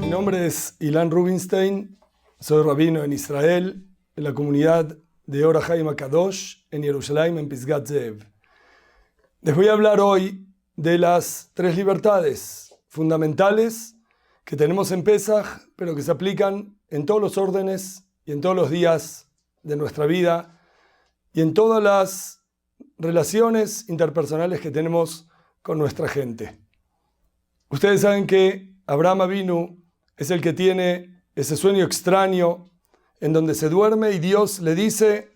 Mi nombre es Ilan Rubinstein, soy rabino en Israel, en la comunidad de Or HaChaim HaKadosh, en Jerusalén, en Pisgat Ze'ev. Les voy a hablar hoy de las 3 libertades fundamentales que tenemos en Pesaj, pero que se aplican en todos los órdenes y en todos los días de nuestra vida y en todas las relaciones interpersonales que tenemos con nuestra gente. Ustedes saben que Abraham Avinu es el que tiene ese sueño extraño en donde se duerme y Dios le dice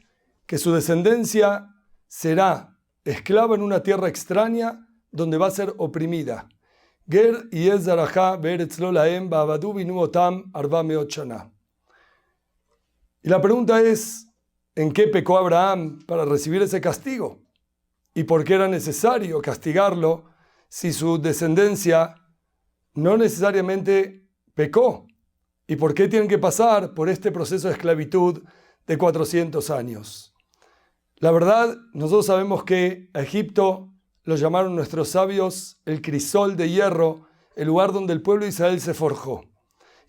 que su descendencia será esclava en una tierra extraña donde va a ser oprimida. Ger yeh zarajá be'eretz lo lahem va'avadu binu otam 400 shana. Y la pregunta es, ¿en qué pecó Abraham para recibir ese castigo? ¿Y por qué era necesario castigarlo si su descendencia no necesariamente pecó? ¿Y por qué tienen que pasar por este proceso de esclavitud de 400 años? La verdad, nosotros sabemos que a Egipto lo llamaron nuestros sabios el crisol de hierro, el lugar donde el pueblo de Israel se forjó.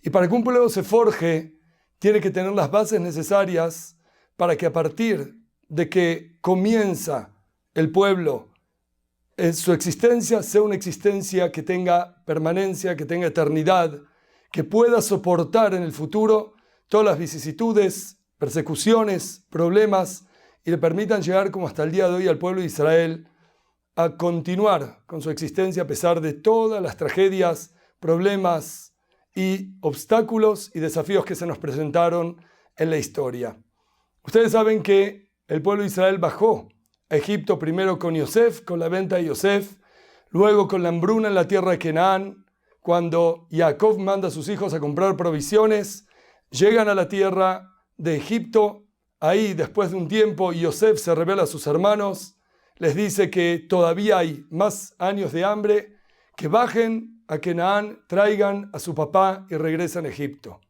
Y para que un pueblo se forje, tiene que tener las bases necesarias para que a partir de que comienza el pueblo, su existencia sea una existencia que tenga permanencia, que tenga eternidad, que pueda soportar en el futuro todas las vicisitudes, persecuciones, problemas, y le permitan llegar como hasta el día de hoy al pueblo de Israel a continuar con su existencia a pesar de todas las tragedias, problemas y obstáculos y desafíos que se nos presentaron en la historia. Ustedes saben que el pueblo de Israel bajó a Egipto primero con Yosef, con la venta de Yosef, luego con la hambruna en la tierra de Canaán, cuando Jacob manda a sus hijos a comprar provisiones, llegan a la tierra de Egipto. Ahí, después de un tiempo, Yosef se revela a sus hermanos, les dice que todavía hay más años de hambre, que bajen a Canaán, traigan a su papá y regresen a Egipto.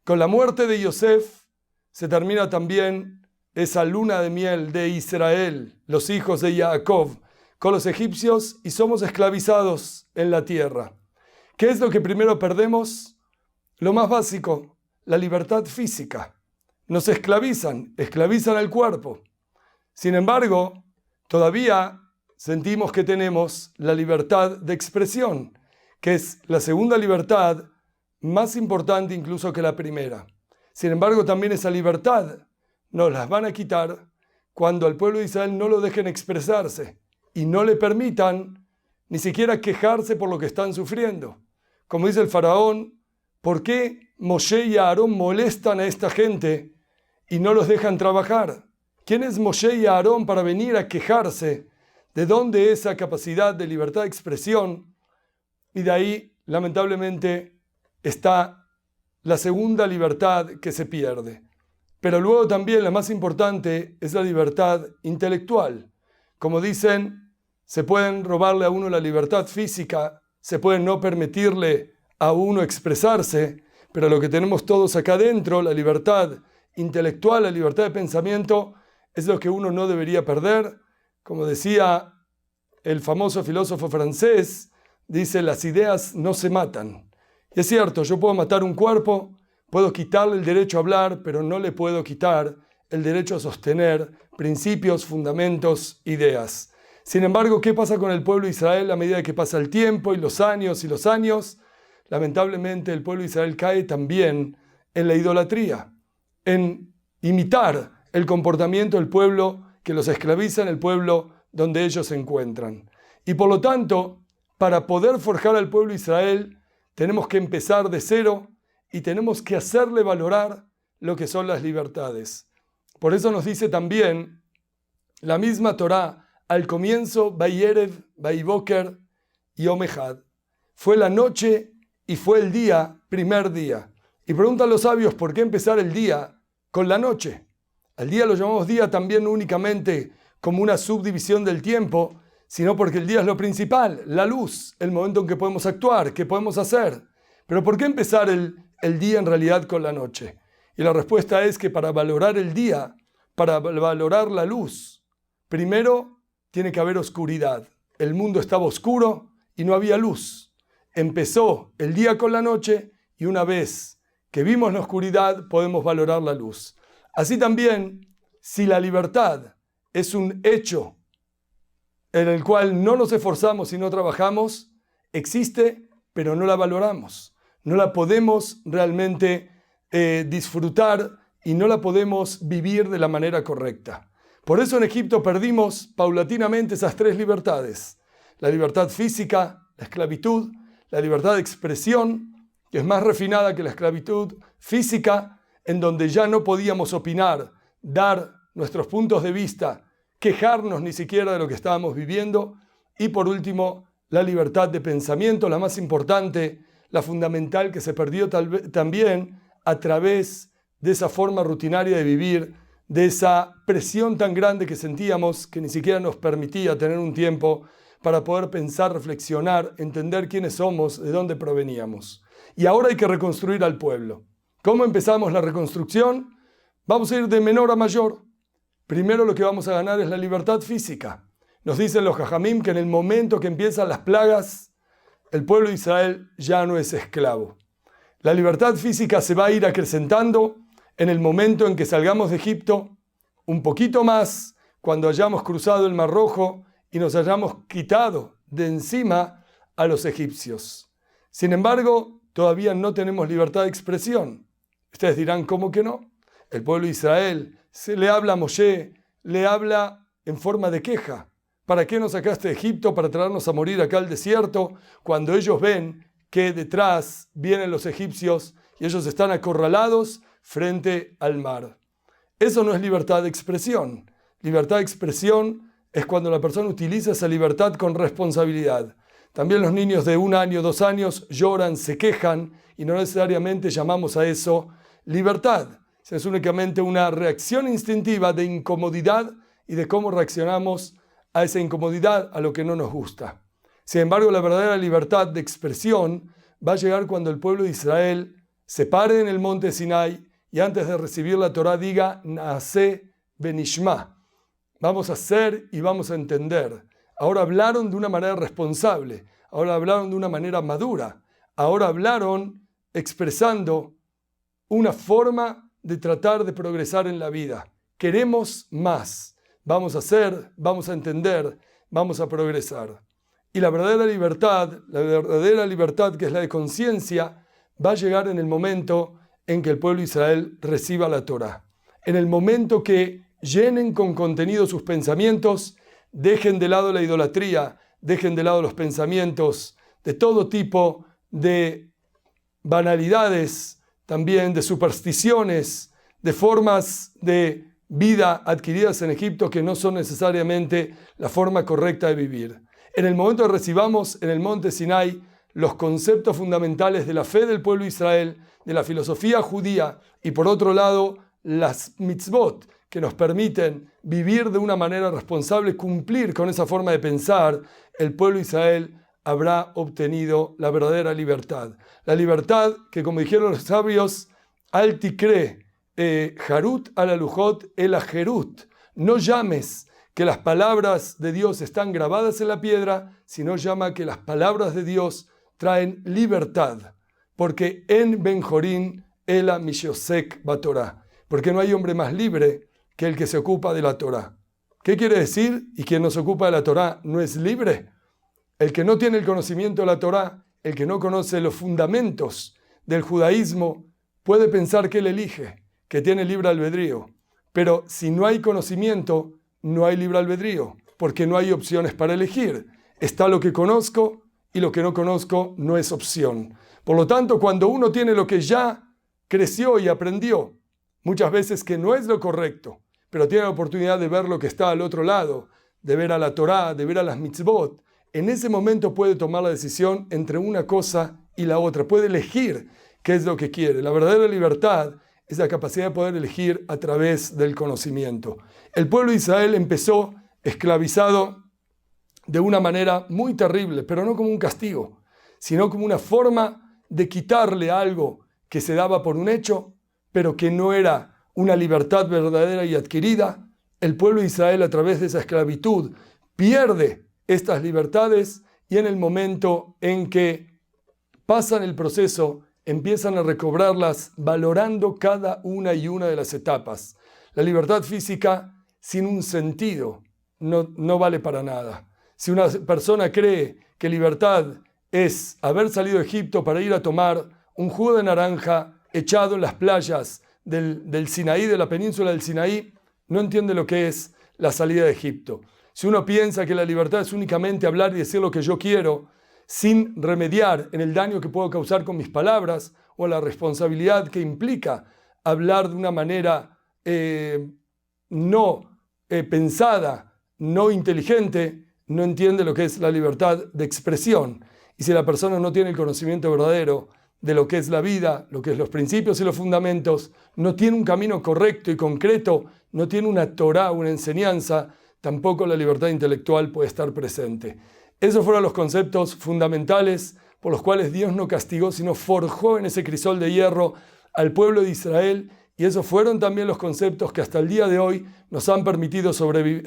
Con la muerte de Yosef se termina también esa luna de miel de Israel, los hijos de Jacob, con los egipcios, y somos esclavizados en la tierra. ¿Qué es lo que primero perdemos? Lo más básico, la libertad física. Nos esclavizan al cuerpo. Sin embargo, todavía sentimos que tenemos la libertad de expresión, que es la segunda libertad más importante incluso que la primera. Sin embargo, también esa libertad nos las van a quitar cuando al pueblo de Israel no lo dejen expresarse y no le permitan ni siquiera quejarse por lo que están sufriendo. Como dice el faraón, ¿por qué Moshe y Aarón molestan a esta gente y no los dejan trabajar? ¿Quién es Moshe y Aarón para venir a quejarse? ¿De dónde esa capacidad de libertad de expresión? Y de ahí, lamentablemente, está la segunda libertad que se pierde. Pero luego también la más importante es la libertad intelectual. Como dicen, se pueden robarle a uno la libertad física, se puede no permitirle a uno expresarse, pero lo que tenemos todos acá adentro, la libertad intelectual, la libertad de pensamiento, es lo que uno no debería perder. Como decía el famoso filósofo francés, dice, las ideas no se matan. Y es cierto, yo puedo matar un cuerpo, puedo quitarle el derecho a hablar, pero no le puedo quitar el derecho a sostener principios, fundamentos, ideas. Sin embargo, ¿qué pasa con el pueblo de Israel a medida que pasa el tiempo y los años? Lamentablemente el pueblo de Israel cae también en la idolatría, en imitar el comportamiento del pueblo que los esclaviza en el pueblo donde ellos se encuentran. Y por lo tanto, para poder forjar al pueblo de Israel, tenemos que empezar de cero y tenemos que hacerle valorar lo que son las libertades. Por eso nos dice también la misma Torá al comienzo, Vayerev, Vaiboker, Yom Echad. Fue la noche y fue el día, primer día. Y preguntan los sabios, ¿por qué empezar el día con la noche? Al día lo llamamos día también no únicamente como una subdivisión del tiempo, sino porque el día es lo principal, la luz, el momento en que podemos actuar, que podemos hacer. Pero ¿por qué empezar el día en realidad con la noche? Y la respuesta es que para valorar el día, para valorar la luz, primero tiene que haber oscuridad. El mundo estaba oscuro y no había luz. Empezó el día con la noche y una vez que vimos la oscuridad podemos valorar la luz. Así también, si la libertad es un hecho en el cual no nos esforzamos y no trabajamos, existe, pero no la valoramos. No la podemos realmente disfrutar y no la podemos vivir de la manera correcta. Por eso en Egipto perdimos paulatinamente esas tres libertades. La libertad física, la esclavitud, la libertad de expresión, que es más refinada que la esclavitud física, en donde ya no podíamos opinar, dar nuestros puntos de vista, quejarnos ni siquiera de lo que estábamos viviendo. Y por último, la libertad de pensamiento, la más importante, la fundamental, que se perdió también a través de esa forma rutinaria de vivir, de esa presión tan grande que sentíamos que ni siquiera nos permitía tener un tiempo para poder pensar, reflexionar, entender quiénes somos, de dónde proveníamos. Y ahora hay que reconstruir al pueblo. ¿Cómo empezamos la reconstrucción? Vamos a ir de menor a mayor. Primero lo que vamos a ganar es la libertad física. Nos dicen los Jajamim que en el momento que empiezan las plagas, el pueblo de Israel ya no es esclavo. La libertad física se va a ir acrecentando en el momento en que salgamos de Egipto, un poquito más cuando hayamos cruzado el Mar Rojo y nos hayamos quitado de encima a los egipcios. Sin embargo, todavía no tenemos libertad de expresión. Ustedes dirán, ¿cómo que no? El pueblo de Israel se le habla a Moshe, le habla en forma de queja. ¿Para qué nos sacaste de Egipto para traernos a morir acá al desierto? Cuando ellos ven que detrás vienen los egipcios y ellos están acorralados frente al mar. Eso no es libertad de expresión. Libertad de expresión es cuando la persona utiliza esa libertad con responsabilidad. También los niños de 1 año, 2 años lloran, se quejan y no necesariamente llamamos a eso libertad. Es únicamente una reacción instintiva de incomodidad y de cómo reaccionamos a esa incomodidad, a lo que no nos gusta. Sin embargo, la verdadera libertad de expresión va a llegar cuando el pueblo de Israel se pare en el monte Sinai y antes de recibir la Torá diga Naaseh benishma. Vamos a hacer y vamos a entender. Ahora hablaron de una manera responsable, ahora hablaron de una manera madura, ahora hablaron expresando una forma de tratar de progresar en la vida. Queremos más. Vamos a hacer, vamos a entender, vamos a progresar. Y la verdadera libertad que es la de conciencia, va a llegar en el momento en que el pueblo de Israel reciba la Torá. En el momento que llenen con contenido sus pensamientos, dejen de lado la idolatría, dejen de lado los pensamientos de todo tipo de banalidades, también de supersticiones, de formas de vida adquiridas en Egipto que no son necesariamente la forma correcta de vivir. En el momento que recibamos en el monte Sinai los conceptos fundamentales de la fe del pueblo de Israel, de la filosofía judía y por otro lado las mitzvot que nos permiten vivir de una manera responsable, cumplir con esa forma de pensar, el pueblo de Israel habrá obtenido la verdadera libertad. La libertad que, como dijeron los sabios, al tikre harut ala lujot el ajerut. No llames que las palabras de Dios están grabadas en la piedra, sino llama que las palabras de Dios traen libertad. Porque en Ben-Jorín ela mishosek batorá. Porque no hay hombre más libre que el que se ocupa de la Torá. ¿Qué quiere decir? ¿Y quien no se ocupa de la Torá no es libre? El que no tiene el conocimiento de la Torá, el que no conoce los fundamentos del judaísmo, puede pensar que él elige, que tiene libre albedrío. Pero si no hay conocimiento, no hay libre albedrío, porque no hay opciones para elegir. Está lo que conozco y lo que no conozco no es opción. Por lo tanto, cuando uno tiene lo que ya creció y aprendió, muchas veces que no es lo correcto, pero tiene la oportunidad de ver lo que está al otro lado, de ver a la Torá, de ver a las mitzvot, en ese momento puede tomar la decisión entre una cosa y la otra, puede elegir qué es lo que quiere. La verdadera libertad es la capacidad de poder elegir a través del conocimiento. El pueblo de Israel empezó esclavizado de una manera muy terrible, pero no como un castigo, sino como una forma de quitarle algo que se daba por un hecho pero que no era una libertad verdadera y adquirida, el pueblo de Israel a través de esa esclavitud pierde estas libertades y en el momento en que pasan el proceso empiezan a recobrarlas valorando cada una y una de las etapas. La libertad física sin un sentido no vale para nada. Si una persona cree que libertad es haber salido de Egipto para ir a tomar un jugo de naranja echado en las playas del Sinaí, de la península del Sinaí, no entiende lo que es la salida de Egipto. Si uno piensa que la libertad es únicamente hablar y decir lo que yo quiero, sin remediar en el daño que puedo causar con mis palabras o la responsabilidad que implica hablar de una manera no pensada, no inteligente, no entiende lo que es la libertad de expresión. Y si la persona no tiene el conocimiento verdadero de lo que es la vida, lo que es los principios y los fundamentos, no tiene un camino correcto y concreto, no tiene una Torá, una enseñanza, tampoco la libertad intelectual puede estar presente. Esos fueron los conceptos fundamentales por los cuales Dios no castigó, sino forjó en ese crisol de hierro al pueblo de Israel, y esos fueron también los conceptos que hasta el día de hoy nos han permitido sobrevivir,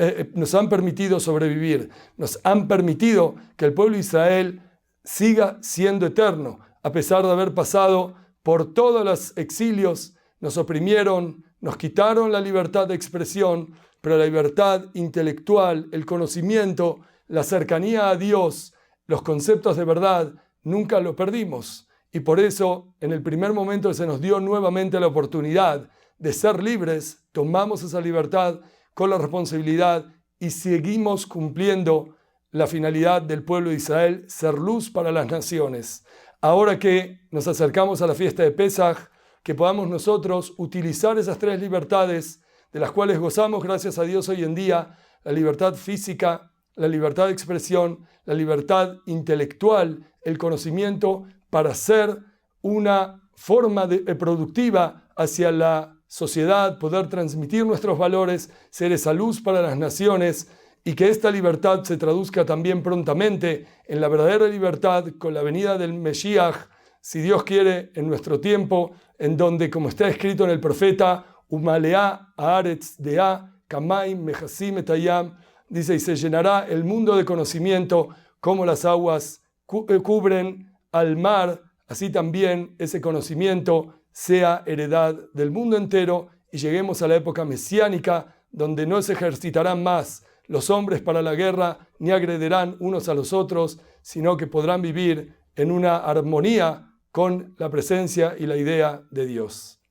nos han permitido que el pueblo de Israel siga siendo eterno, a pesar de haber pasado por todos los exilios, nos oprimieron, nos quitaron la libertad de expresión, pero la libertad intelectual, el conocimiento, la cercanía a Dios, los conceptos de verdad, nunca lo perdimos. Y por eso, en el primer momento que se nos dio nuevamente la oportunidad de ser libres, tomamos esa libertad con la responsabilidad y seguimos cumpliendo la finalidad del pueblo de Israel, ser luz para las naciones. Ahora que nos acercamos a la fiesta de Pesaj, que podamos nosotros utilizar esas tres libertades de las cuales gozamos gracias a Dios hoy en día, la libertad física, la libertad de expresión, la libertad intelectual, el conocimiento, para ser una forma productiva hacia la sociedad, poder transmitir nuestros valores, ser esa luz para las naciones, y que esta libertad se traduzca también prontamente en la verdadera libertad con la venida del Mesías, si Dios quiere, en nuestro tiempo, en donde, como está escrito en el profeta, Umalea haaretz dea kamaim mechasim etayam, dice, y se llenará el mundo de conocimiento como las aguas cubren al mar, así también ese conocimiento sea heredad del mundo entero y lleguemos a la época mesiánica, donde no se ejercitarán más los hombres para la guerra, ni agredirán unos a los otros, sino que podrán vivir en una armonía con la presencia y la idea de Dios.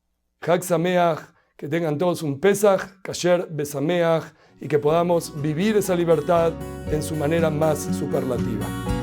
Chag Sameach, que tengan todos un Pesaj, Kasher Besameach, y que podamos vivir esa libertad en su manera más superlativa.